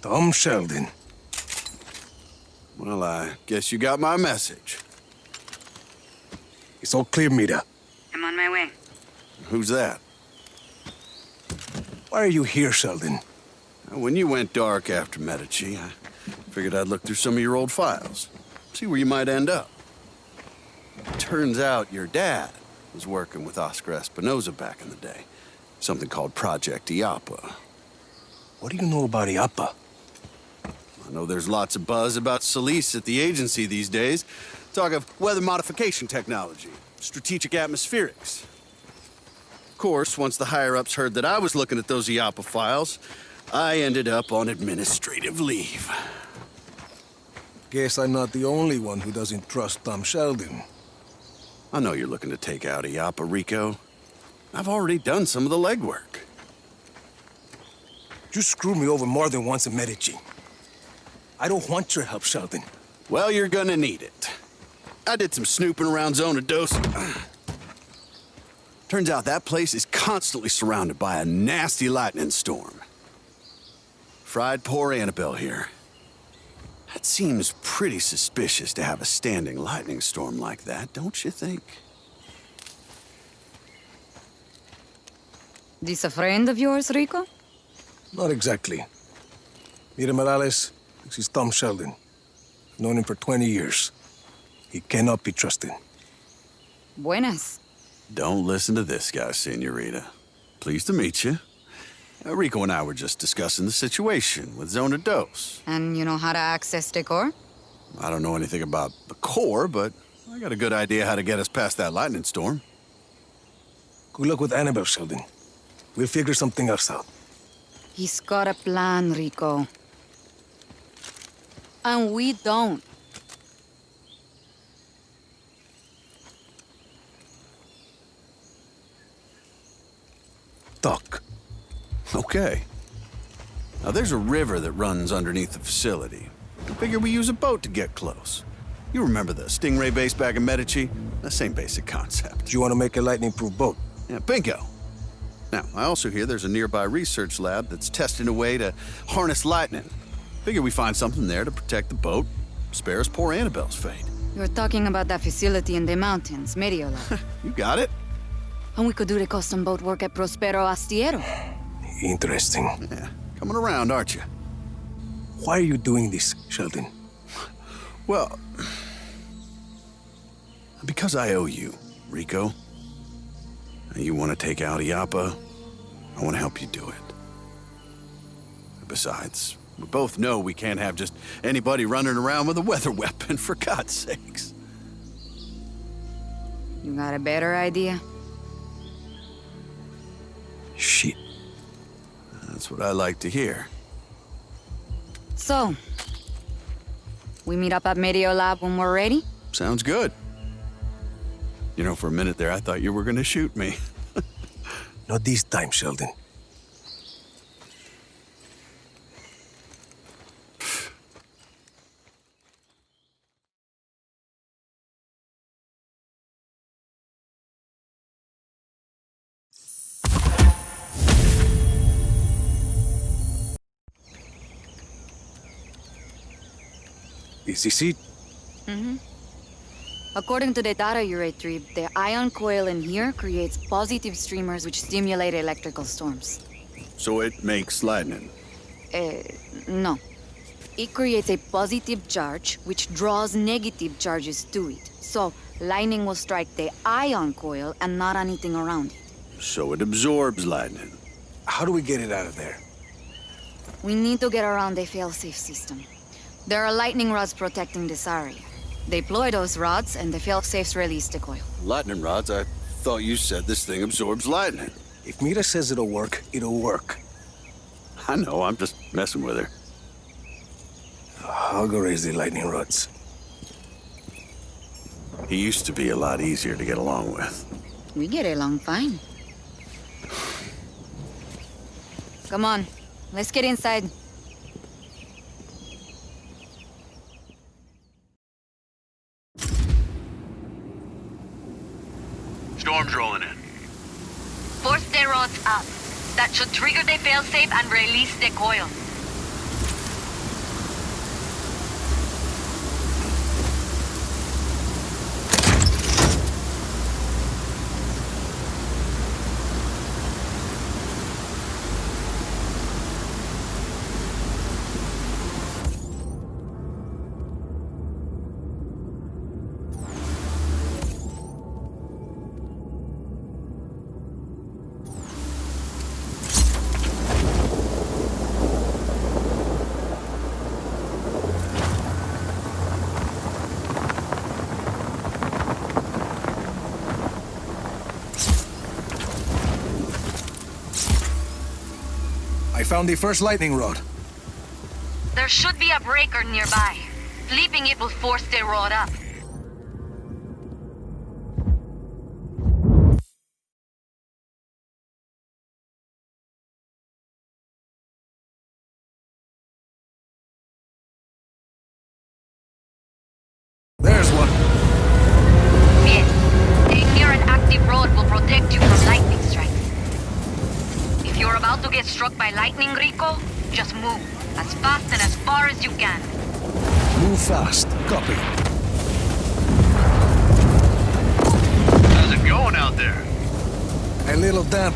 Tom Sheldon. Well, I guess you got my message. It's all clear, Mira. I'm on my way. Who's that? Why are you here, Sheldon? When you went dark after Medici, I figured I'd look through some of your old files. See where you might end up. Turns out your dad was working with Oscar Espinosa back in the day. Something called Project IAPA. What do you know about IAPA? I know there's lots of buzz about Solis at the agency these days. Talk of weather modification technology, strategic atmospherics. Of course, once the higher-ups heard that I was looking at those IAPA files, I ended up on administrative leave. Guess I'm not the only one who doesn't trust Tom Sheldon. I know you're looking to take out IAPA, Rico. I've already done some of the legwork. You screwed me over more than once in Medici. I don't want your help, Sheldon. Well, you're gonna need it. I did some snooping around Zona Dos. Turns out that place is constantly surrounded by a nasty lightning storm. Fried poor Annabelle here. That seems pretty suspicious to have a standing lightning storm like that, don't you think? This a friend of yours, Rico? Not exactly. Mira Morales, this is Tom Sheldon. Known him for 20 years. He cannot be trusted. Buenas. Don't listen to this guy, Senorita. Pleased to meet you. Rico and I were just discussing the situation with Zona Dos. And you know how to access the core? I don't know anything about the core, but I got a good idea how to get us past that lightning storm. Good luck with Annabelle, Sheldon. We'll figure something else out. He's got a plan, Rico. And we don't. Talk. Okay. Now, there's a river that runs underneath the facility. I figure we use a boat to get close. You remember the Stingray base back in Medici? The same basic concept. Do you want to make a lightning-proof boat? Yeah, bingo. Now, I also hear there's a nearby research lab that's testing a way to harness lightning. Figure we find something there to protect the boat, spare us poor Annabelle's fate. You're talking about that facility in the mountains, Mediola. You got it? And we could do the custom boat work at Prospero Astiero. Interesting. Yeah, coming around, aren't you? Why are you doing this, Sheldon? Well, because I owe you, Rico. You want to take out IAPA, I want to help you do it. Besides, we both know we can't have just anybody running around with a weather weapon, for God's sakes. You got a better idea? Shit. That's what I like to hear. So, we meet up at Medio Lab when we're ready? Sounds good. You know, for a minute there, I thought you were gonna shoot me. Not this time, Sheldon. Is this it? Mm-hmm. According to the data you retrieved, the ion coil in here creates positive streamers which stimulate electrical storms. So it makes lightning. No. It creates a positive charge which draws negative charges to it. So, lightning will strike the ion coil and not anything around it. So it absorbs lightning. How do we get it out of there? We need to get around the failsafe system. There are lightning rods protecting this area. Deploy those rods, and the failsafes release the coil. Lightning rods? I thought you said this thing absorbs lightning. If Mira says it'll work, it'll work. I know, I'm just messing with her. I'll go raise the lightning rods. He used to be a lot easier to get along with. We get along fine. Come on, let's get inside. Storm's rolling in. Force the rods up. That should trigger the failsafe and release the coil. I found the first lightning rod. There should be a breaker nearby. Flipping it will force the rod up. There's one. Bien. Staying near an active rod will protect you from lightning strikes. If you're about to get struck by lightning, Rico, just move. As fast and as far as you can. Move fast. Copy. How's it going out there? A little damp.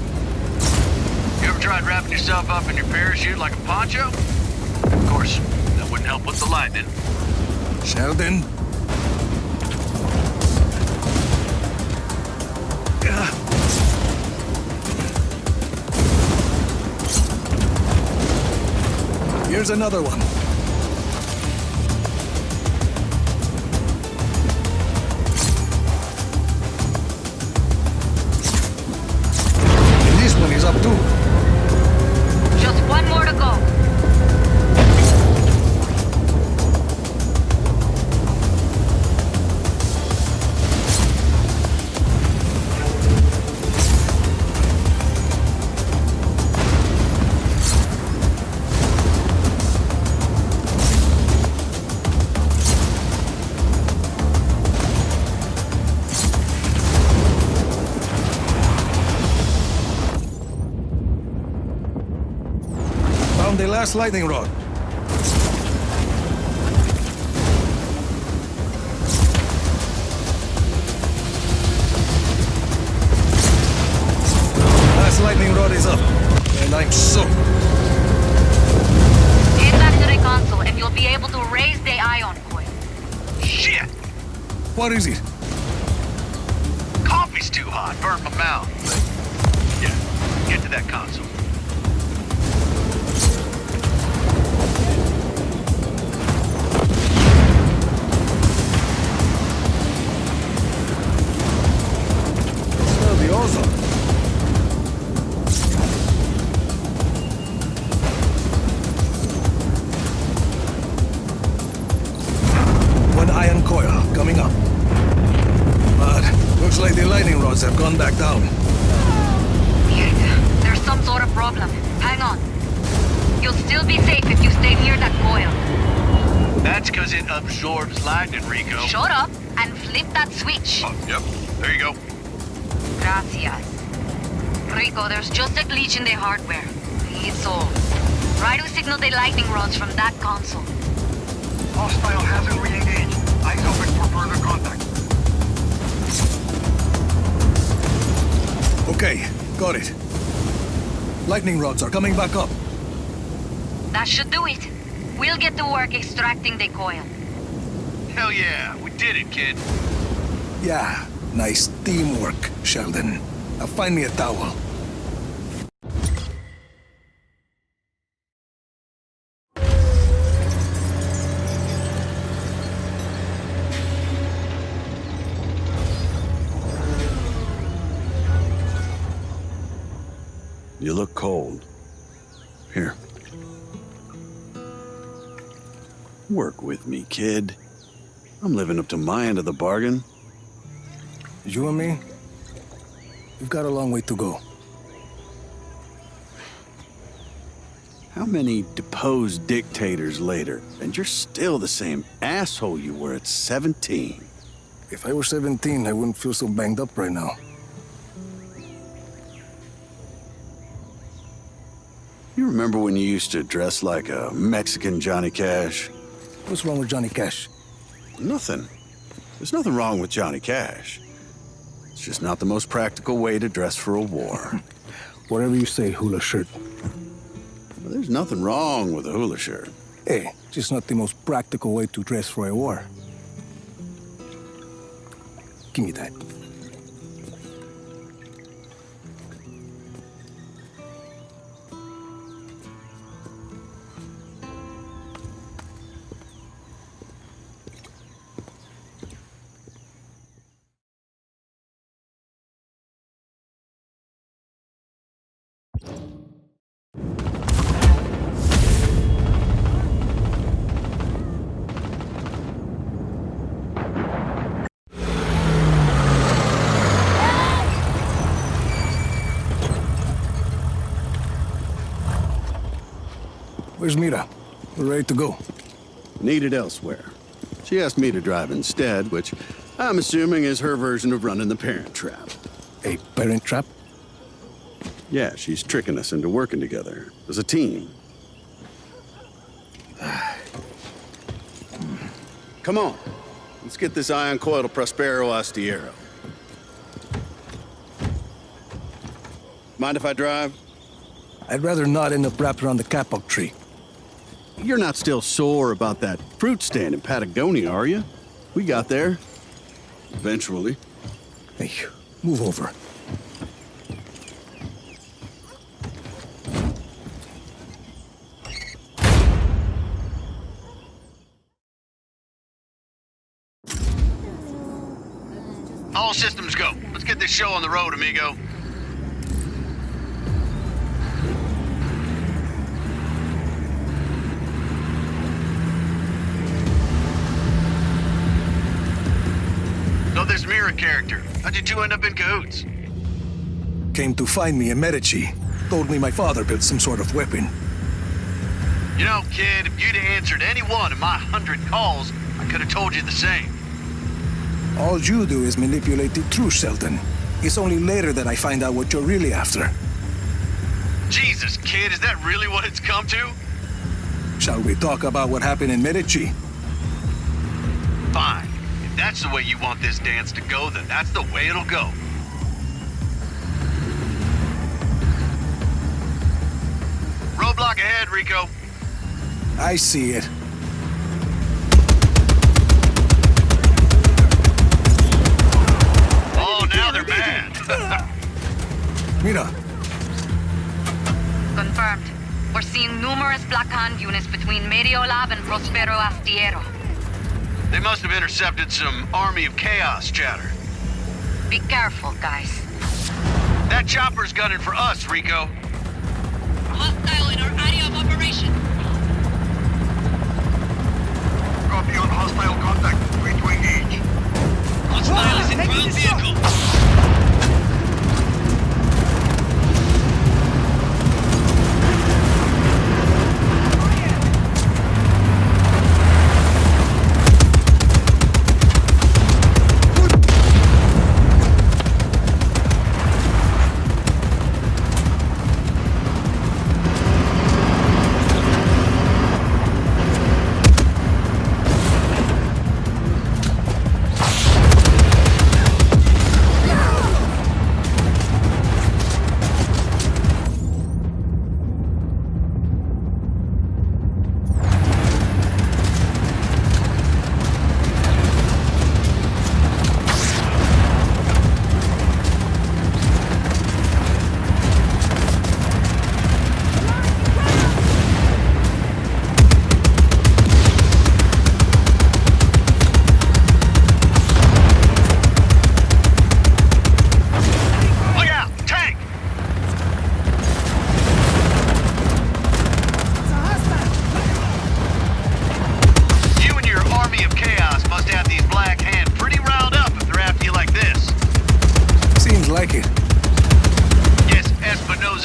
You ever tried wrapping yourself up in your parachute like a poncho? Of course, that wouldn't help with the lightning. Sheldon. Here's another one. And this one is up too. Just one more to go. Found the last lightning rod. Last lightning rod is up, and I'm soaked. Head back to the console and you'll be able to raise the ion coil. Shit! What is it? Coffee's too hot, burnt my mouth. But yeah, get to that console. Smell the ozone. One ion coil coming up. But looks like the lightning rods have gone back down. Mierda. There's some sort of problem. Hang on. You'll still be safe if you stay near that coil. That's because it absorbs lightning, Rico. Shut up and flip that switch. Oh, yep, there you go. Gracias. Rico, there's just a glitch in the hardware. It's all. Try to signal the lightning rods from that console. Hostile hasn't re-engaged. Eyes open for further contact. Okay, got it. Lightning rods are coming back up. That should do it. We'll get to work extracting the coil. Hell yeah, we did it, kid. Yeah, nice teamwork, Sheldon. Now find me a towel. You look cold. Here. Work with me, kid. I'm living up to my end of the bargain. You and me, we've got a long way to go. How many deposed dictators later, and you're still the same asshole you were at 17? If I were 17, I wouldn't feel so banged up right now. You remember when you used to dress like a Mexican Johnny Cash? What's wrong with Johnny Cash? Nothing. There's nothing wrong with Johnny Cash. It's just not the most practical way to dress for a war. Whatever you say, hula shirt. Well, there's nothing wrong with a hula shirt. Hey, just not the most practical way to dress for a war. Give me that. Where's Mira? We're ready to go. Needed elsewhere. She asked me to drive instead, which I'm assuming is her version of running the Parent Trap. A parent trap? Yeah, she's tricking us into working together as a team. Come on. Let's get this ion coil to Prospero Astiero. Mind if I drive? I'd rather not end up wrapped around the kapok tree. You're not still sore about that fruit stand in Patagonia, are you? We got there. Eventually. Hey, move over. All systems go. Let's get this show on the road, amigo. Know this Mira character. How'd you two end up in cahoots? Came to find me in Medici. Told me my father built some sort of weapon. You know, kid, if you'd answered any one of my 100 calls, I could have told you the same. All you do is manipulate the truth, Sheldon. It's only later that I find out what you're really after. Jesus, kid, is that really what it's come to? Shall we talk about what happened in Medici? Fine. If that's the way you want this dance to go, then that's the way it'll go. Roadblock ahead, Rico. I see it. Oh, now they're mad. Mira, Confirmed. We're seeing numerous Black Hand units between Mediolab and Prospero Astiero. They must have intercepted some Army of Chaos chatter. Be careful, guys. That chopper's gunning for us, Rico. Hostile in our area of operation. Copy on hostile contact. Free to engage. Hostile is in ground vehicle.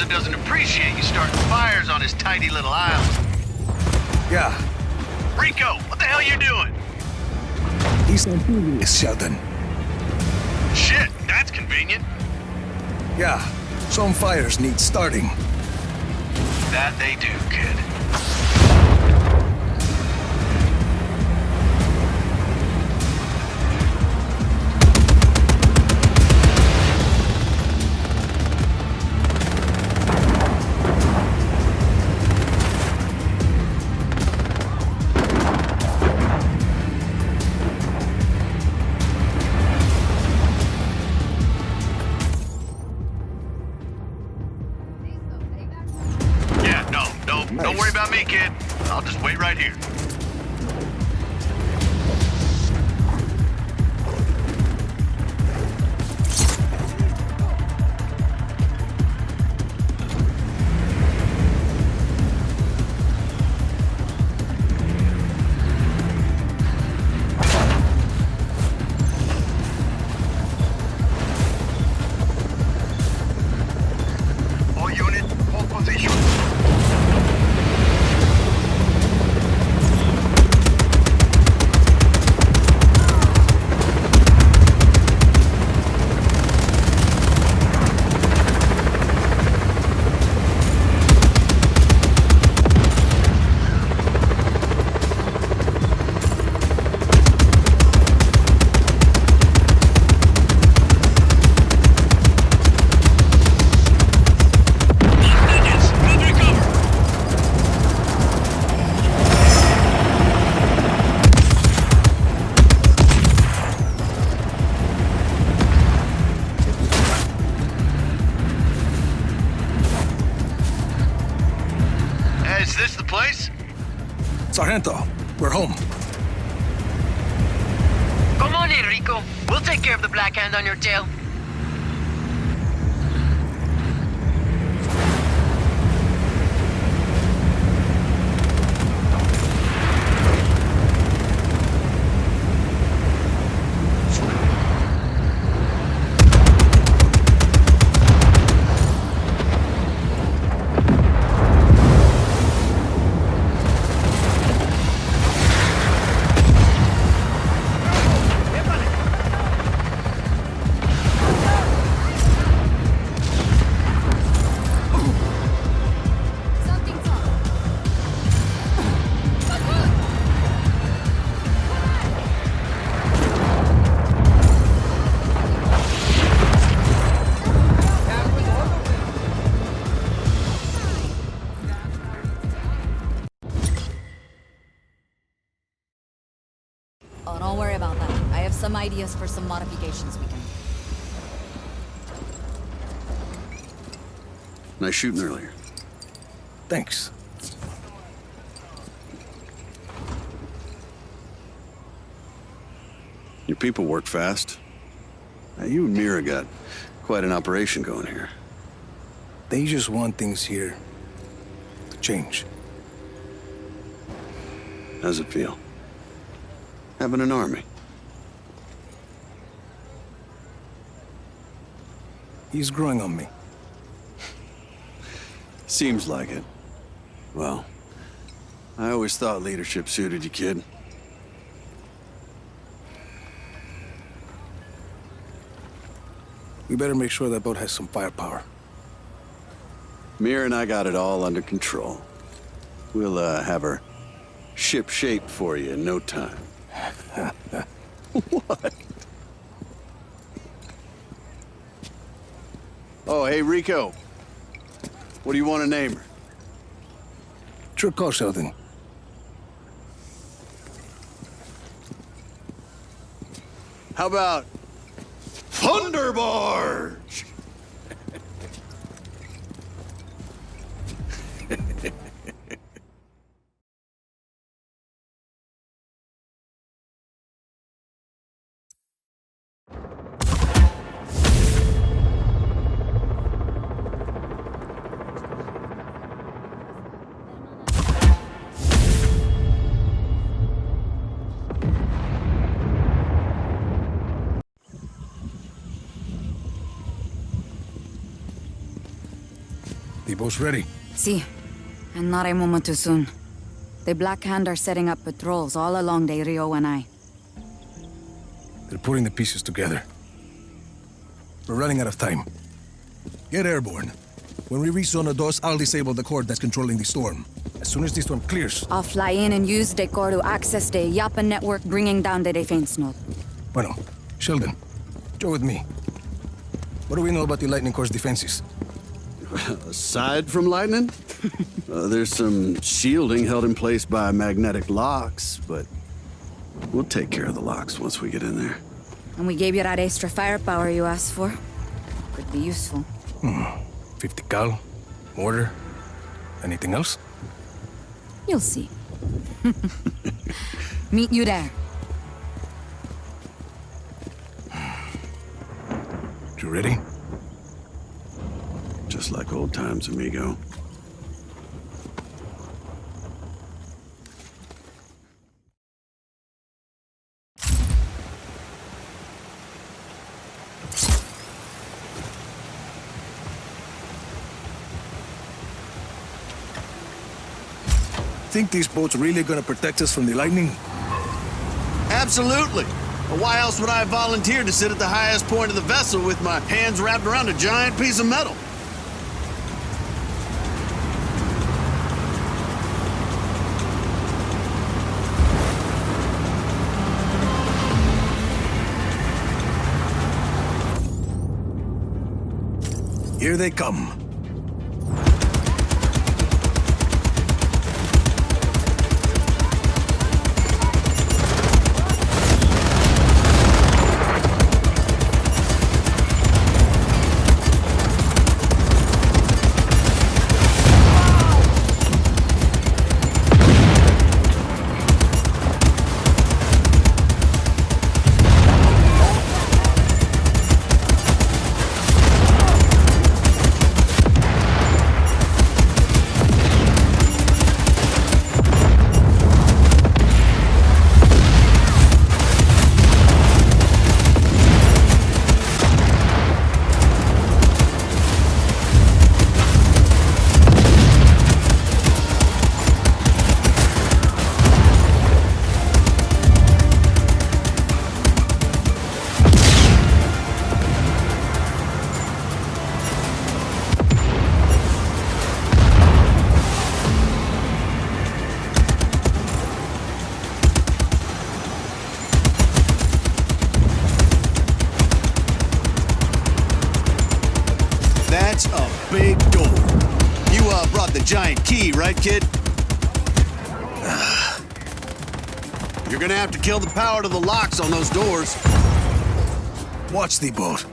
Doesn't appreciate you starting fires on his tidy little island. yeah, Rico, what the hell you doing? he's amphibious, Sheldon. Shit, that's convenient. Yeah, some fires need starting. That they do, kid. Don't worry about me, kid. I'll just wait right here. All units, hold position. Is this the place? Sargento, we're home. Come on in, Rico. We'll take care of the black hand on your tail. Oh, don't worry about that. I have some ideas for some modifications we can. Nice shooting earlier. Thanks. Your people work fast. Now, you and Mira got quite an operation going here. They just want things here to change. How's it feel? Having an army. He's growing on me. Seems like it. Well, I always thought leadership suited you, kid. We better make sure that boat has some firepower. Mira and I got it all under control. We'll, have her ship shape for you in no time. What? Oh, hey, Rico. What do you want to name her? Sure call, Sheldon. How about Thunderbarge? The boat's ready. See, and not a moment too soon. The Black Hand are setting up patrols all along the Rio and I. They're putting the pieces together. We're running out of time. Get airborne. When we reach Zona 2, I'll disable the cord that's controlling the storm. As soon as this one clears... I'll fly in and use the core to access the Yapa network, bringing down the defense node. Bueno, Sheldon, go with me. What do we know about the Lightning Core's defenses? Aside from lightning, there's some shielding held in place by magnetic locks, but we'll take care of the locks once we get in there. And we gave you that extra firepower you asked for. Could be useful. 50 cal, mortar, anything else? You'll see. Meet you there. You ready? Just like old times, amigo. Think these boats really gonna protect us from the lightning? Absolutely. Why else would I volunteer to sit at the highest point of the vessel with my hands wrapped around a giant piece of metal? Here they come. the giant key, right, kid? You're gonna have to kill the power to the locks on those doors. Watch the boat.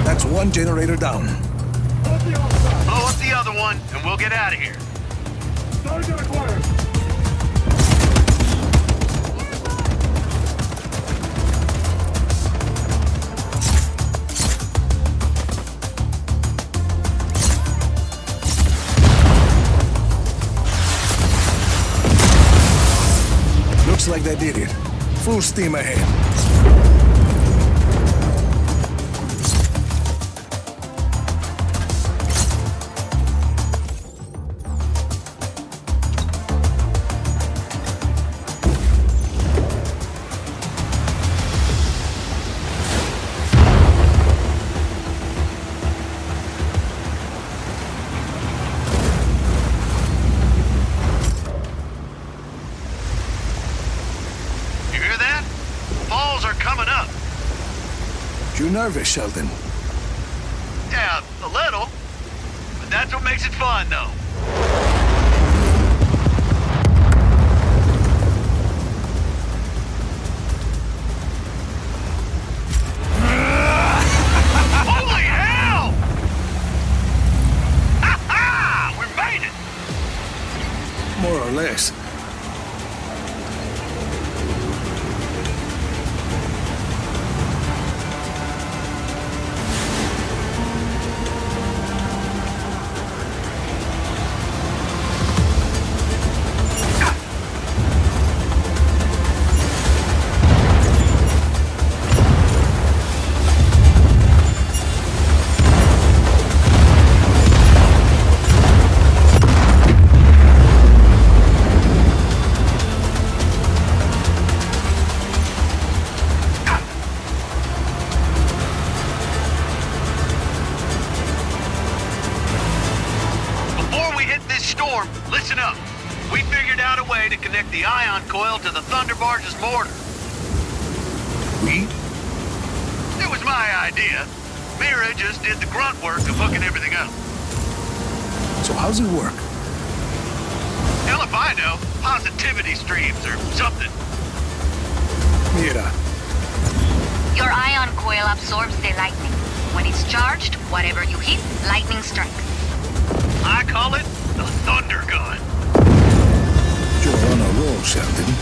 That's one generator down. Blow up the other one, and we'll get out of here. Target acquired. Looks like they did it. Full steam ahead. You hear that? Falls are coming up. You nervous, Sheldon? Yeah, a little. But that's what makes it fun, though. Holy hell! Ha ha! We made it! More or less. Storm, listen up. We figured out a way to connect the ion coil to the Thunderbarge's mortar. We? It was my idea. Mira just did the grunt work of hooking everything up. So how's it work? Hell if I know. Positivity streams or something. Mira. Your ion coil absorbs the lightning. When it's charged, whatever you hit, lightning strikes. I call it the Thunder Gun. You're on a roll, Sheldon.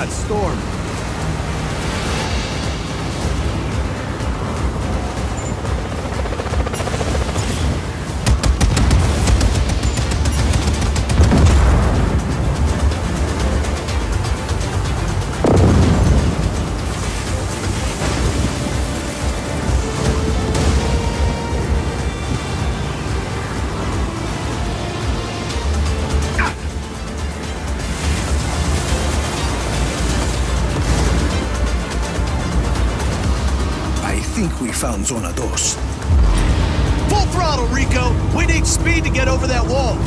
Storm. I think we found Zona 2. Full throttle, Rico! We need speed to get over that wall!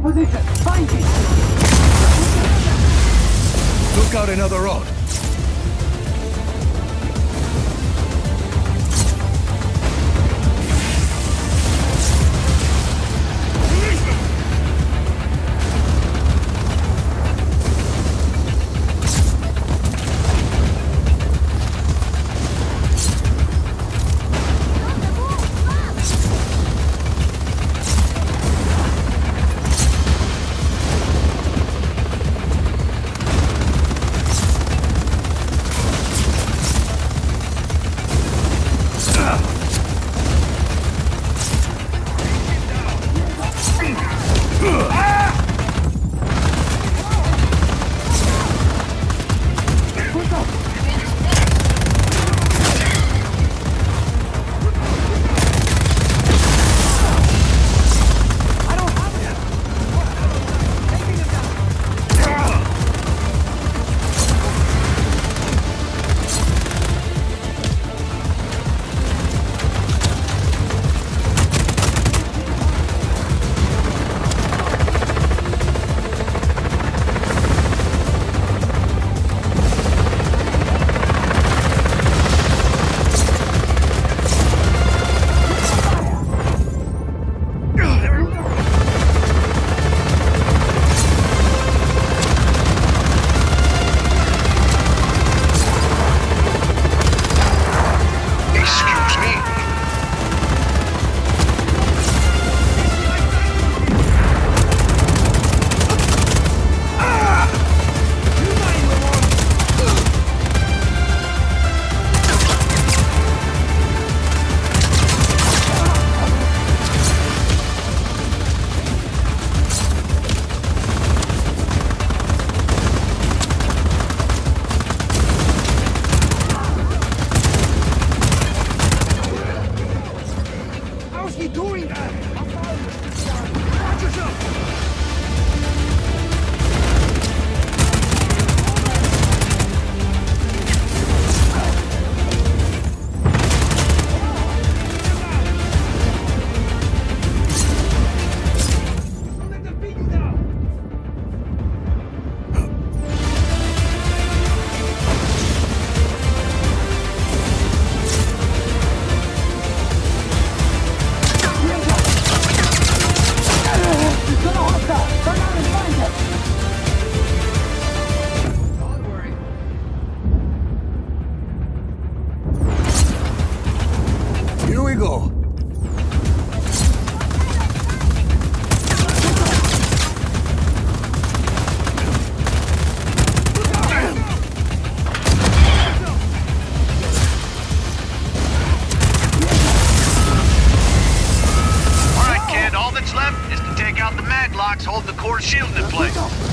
position. Find it. Look out another road. hold the core shielding in place.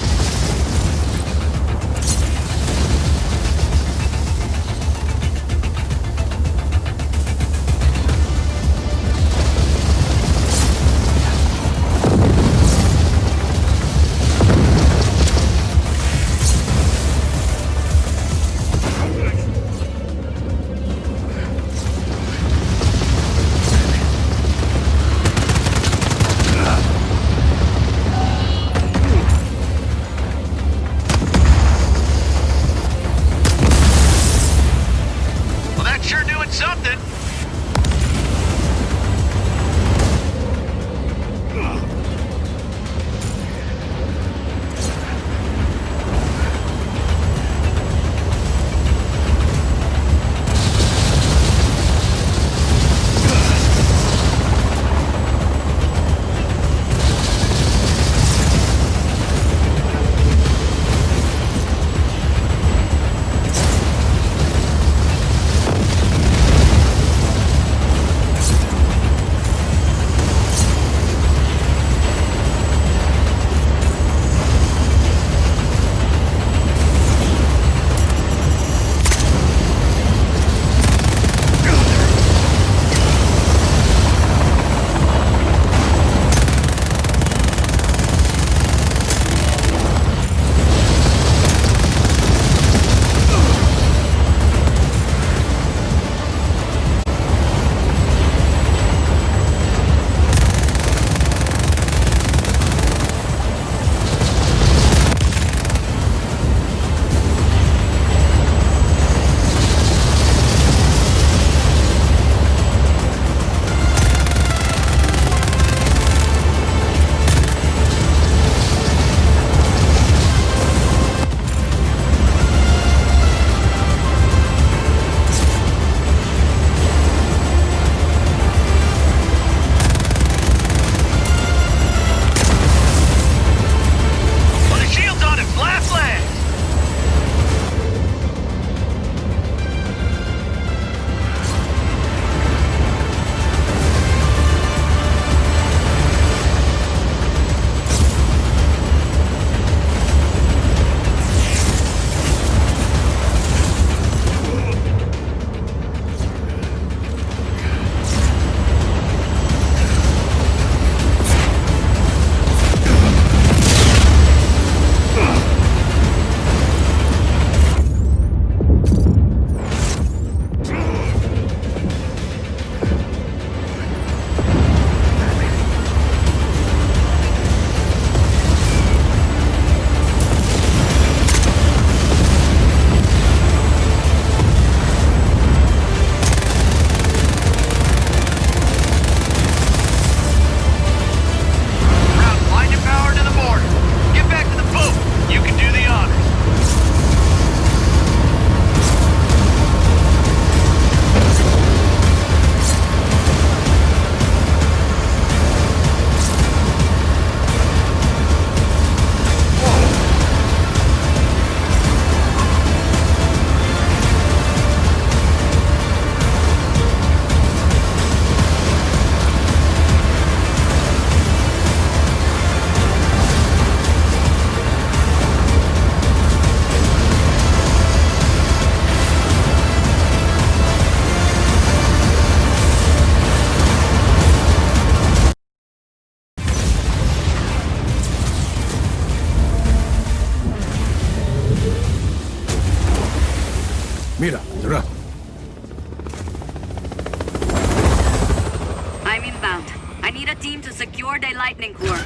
team to secure the lightning core.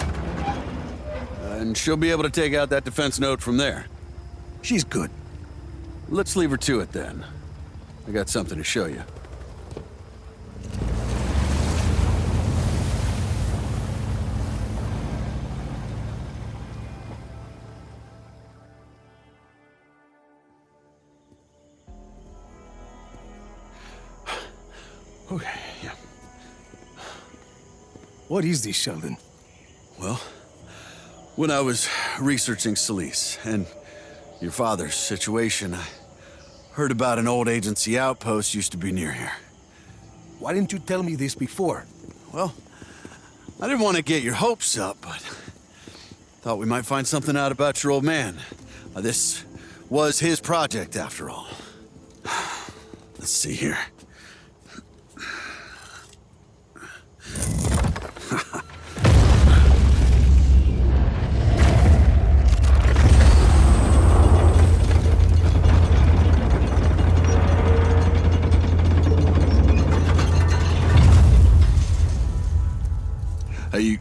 And she'll be able to take out that defense node from there. She's good. Let's leave her to it then. I got something to show you. Okay, yeah. What is this, Sheldon? Well, when I was researching Solis and your father's situation, I heard about an old agency outpost used to be near here. Why didn't you tell me this before? Well, I didn't want to get your hopes up, but thought we might find something out about your old man. This was his project, after all. Let's see here. You...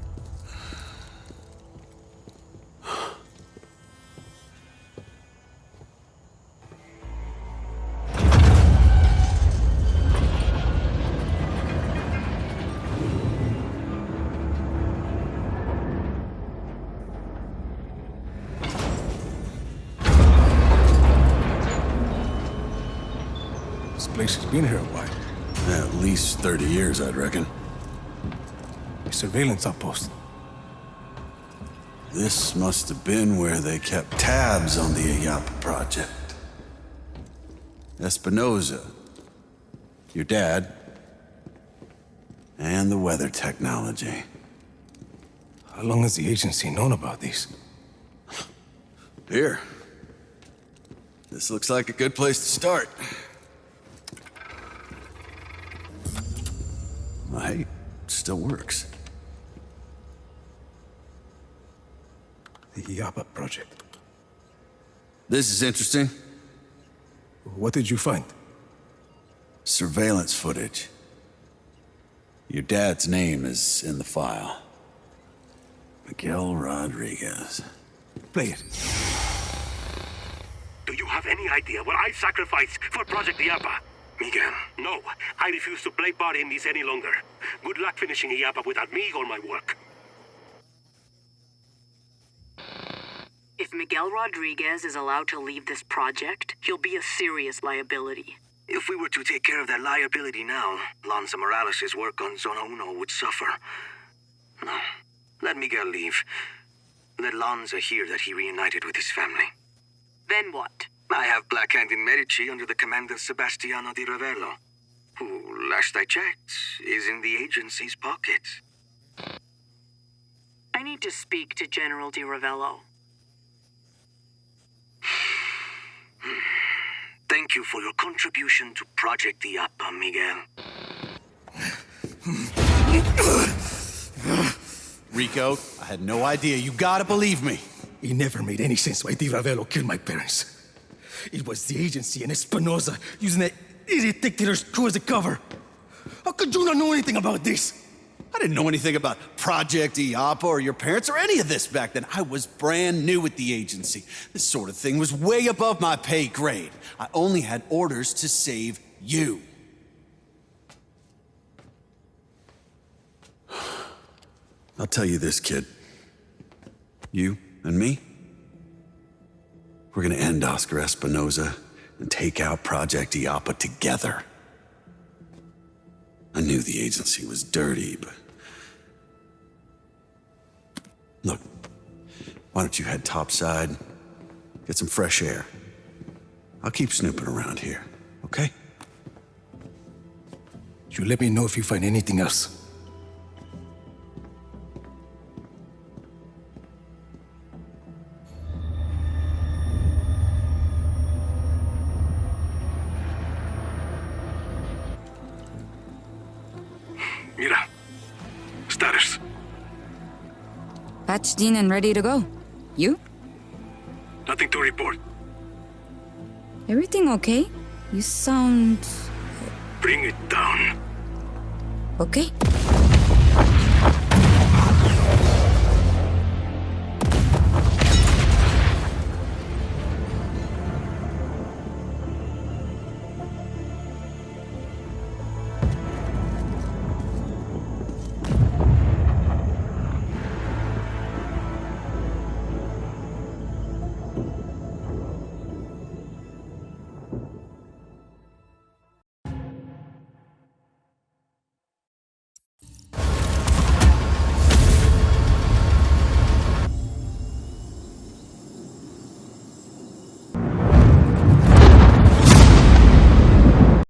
This place has been here a while. At least 30 years, I'd reckon. A surveillance outpost. This must have been where they kept tabs on the Ayapa project. Espinosa, your dad, and the weather technology. How long has the agency known about these? Here. This looks like a good place to start. Well, hey, it still works. The Ayapa project. This is interesting. What did you find? Surveillance footage. Your dad's name is in the file. Miguel Rodriguez. Play it. Do you have any idea what I sacrificed for Project Iapa? Miguel, no. I refuse to play body in this any longer. Good luck finishing Iapa without me or my work. If Miguel Rodriguez is allowed to leave this project, he'll be a serious liability. If we were to take care of that liability now, Lanza Morales' work on Zona Uno would suffer. No. Let Miguel leave. Let Lanza hear that he reunited with his family. Then what? I have Black Hand in Medici under the command of Sebastiano Di Ravello, who, last I checked, is in the agency's pocket. I need to speak to General Di Ravello. Thank you for your contribution to Project Iapa, Miguel. Rico, I had no idea. You gotta believe me. It never made any sense why Di Ravello killed my parents. It was the agency and Espinosa using that idiot dictator's crew as a cover. How could you not know anything about this? I didn't know anything about Project Iapa or your parents or any of this back then. I was brand new at the agency. This sort of thing was way above my pay grade. I only had orders to save you. I'll tell you this, kid. You and me, we're gonna end Oscar Espinosa and take out Project Iapa together. I knew the agency was dirty, but... Look, why don't you head topside, get some fresh air. I'll keep snooping around here, okay? You let me know if you find anything else. Mira. Status. Patched in and ready to go. You? Nothing to report. Everything okay? You sound... Bring it down. okay.